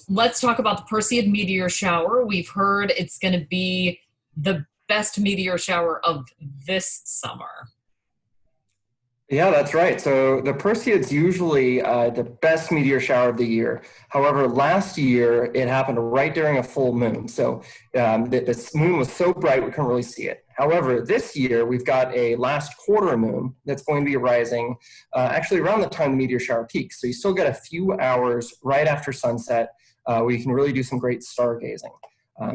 let's talk about the Perseid meteor shower. We've heard it's going to be the best meteor shower of this summer. Yeah, that's right. So the Perseid's usually the best meteor shower of the year. However, last year it happened right during a full moon. So this moon was so bright we couldn't really see it. However, this year we've got a last quarter moon that's going to be rising actually around the time the meteor shower peaks. So you still get a few hours right after sunset where you can really do some great stargazing.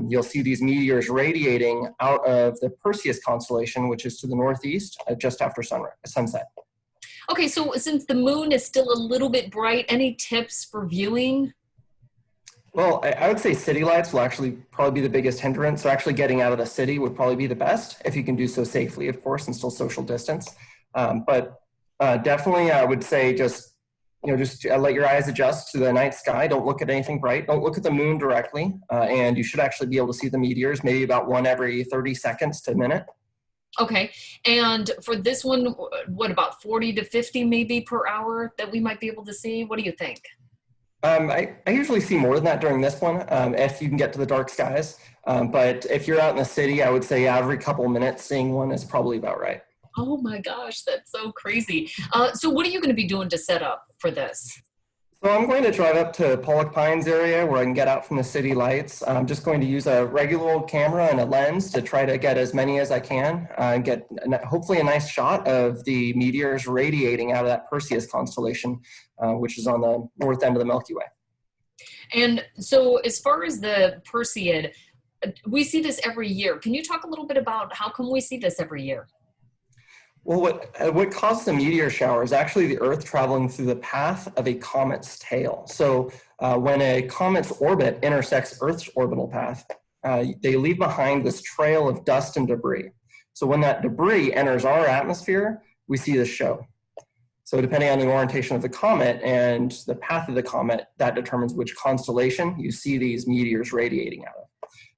You'll see these meteors radiating out of the Perseus constellation, which is to the northeast, just after sunset. Okay, so since the moon is still a little bit bright, any tips for viewing? Well, I would say city lights will actually probably be the biggest hindrance. So actually getting out of the city would probably be the best if you can do so safely, of course, and still social distance. But definitely, I would say just let your eyes adjust to the night sky. Don't look at anything bright. Don't look at the moon directly, and you should actually be able to see the meteors, maybe about one every 30 seconds to a minute. Okay, and for this one, what about 40 to 50 maybe per hour that we might be able to see? What do you think? I usually see more than that during this one, if you can get to the dark skies. But if you're out in the city, I would say every couple minutes seeing one is probably about right. Oh my gosh, that's so crazy. So what are you going to be doing to set up for this? So I'm going to drive up to Pollock Pines area where I can get out from the city lights. I'm just going to use a regular old camera and a lens to try to get as many as I can and get hopefully a nice shot of the meteors radiating out of that Perseus constellation, which is on the north end of the Milky Way. And so as far as the Perseid, we see this every year. Can you talk a little bit about how come we see this every year? Well, what causes a meteor shower is actually the Earth traveling through the path of a comet's tail. So when a comet's orbit intersects Earth's orbital path, they leave behind this trail of dust and debris. So when that debris enters our atmosphere, we see this show. So depending on the orientation of the comet and the path of the comet, that determines which constellation you see these meteors radiating out of.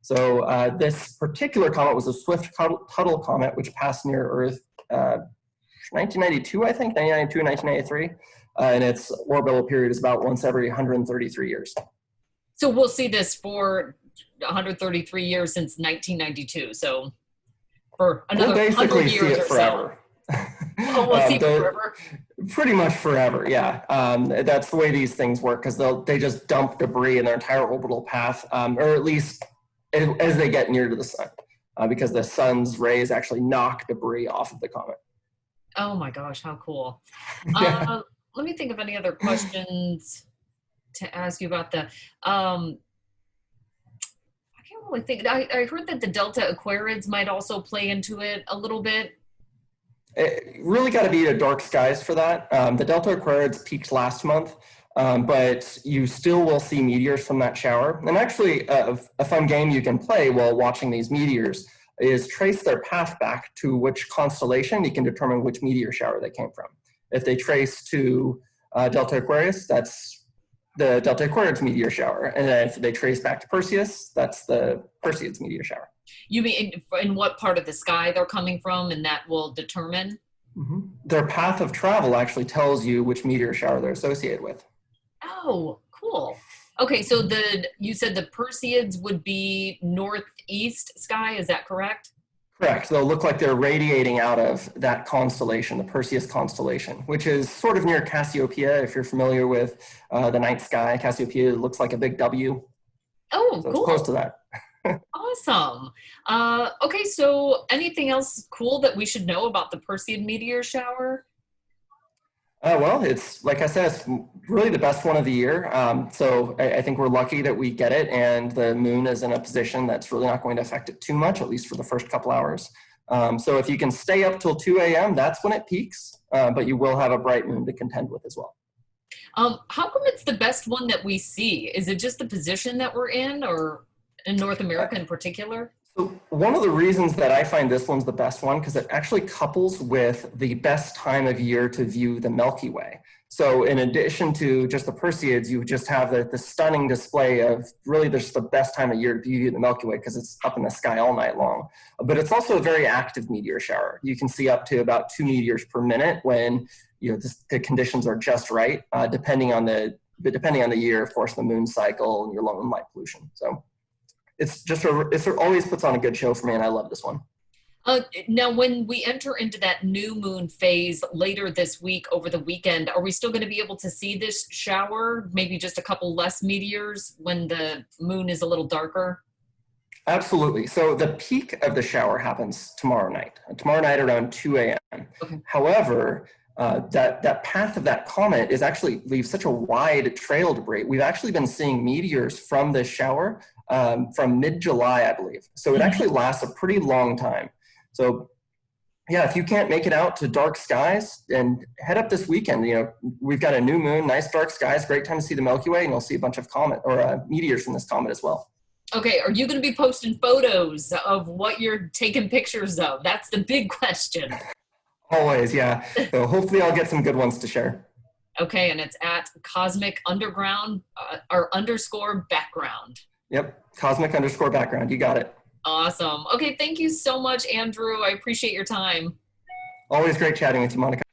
So this particular comet was a Swift-Tuttle comet, which passed near Earth 1992, I think, 1992, 1993, and its orbital period is about once every 133 years. So we'll see this for 133 years since 1992. So for another we'll 100 years see it or forever. So. Oh, we'll see forever. Pretty much forever, yeah. That's the way these things work because they just dump debris in their entire orbital path, or at least as they get near to the sun. Because the sun's rays actually knock debris off of the comet. Oh my gosh, how cool. Yeah. Let me think of any other questions to ask you about the, I can't really think. I heard that the Delta Aquariids might also play into it a little bit. It really got to be the dark skies for that. The Delta Aquariids peaked last month. But you still will see meteors from that shower. And actually, a fun game you can play while watching these meteors is trace their path back to which constellation. You can determine which meteor shower they came from. If they trace to Delta Aquarius, that's the Delta Aquarius meteor shower. And then if they trace back to Perseus, that's the Perseid's meteor shower. You mean in what part of the sky they're coming from, and that will determine? Mm-hmm. Their path of travel actually tells you which meteor shower they're associated with. Oh, cool. Okay, so you said the Perseids would be northeast sky, is that correct? Correct. They'll look like they're radiating out of that constellation, the Perseus constellation, which is sort of near Cassiopeia. If you're familiar with the night sky, Cassiopeia looks like a big W. Oh, so cool. It's close to that. Awesome. Okay, so anything else cool that we should know about the Perseid meteor shower? Well, it's like I said, it's really the best one of the year. So I think we're lucky that we get it, and the moon is in a position that's really not going to affect it too much, at least for the first couple hours. So if you can stay up till 2 a.m., that's when it peaks, but you will have a bright moon to contend with as well. How come it's the best one that we see? Is it just the position that we're in, or in North America in particular? So one of the reasons that I find this one's the best one, because it actually couples with the best time of year to view the Milky Way. So in addition to just the Perseids, you just have the stunning display of really just the best time of year to view the Milky Way because it's up in the sky all night long. But it's also a very active meteor shower. You can see up to about 2 meteors per minute when the conditions are just right, depending on the but depending on the year, of course, the moon cycle and your low and light pollution. So it's just it always puts on a good show for me, and I love this one. Now, when we enter into that new moon phase later this week, over the weekend, are we still going to be able to see this shower? Maybe just a couple less meteors when the moon is a little darker? Absolutely. So the peak of the shower happens tomorrow night around 2 a.m. Okay. However, that path of that comet is actually leaves such a wide trail debris. We've actually been seeing meteors from this shower from mid-July, I believe. So it actually lasts a pretty long time. So yeah, if you can't make it out to dark skies, and head up this weekend. We've got a new moon, nice dark skies, great time to see the Milky Way, and you'll see a bunch of meteors from this comet as well. Okay, are you going to be posting photos of what you're taking pictures of? That's the big question. Always, yeah. So hopefully I'll get some good ones to share. Okay, and it's at Cosmic Underground or _ background. Yep, Cosmic _ background. You got it. Awesome. Okay, thank you so much, Andrew. I appreciate your time. Always great chatting with you, Monica.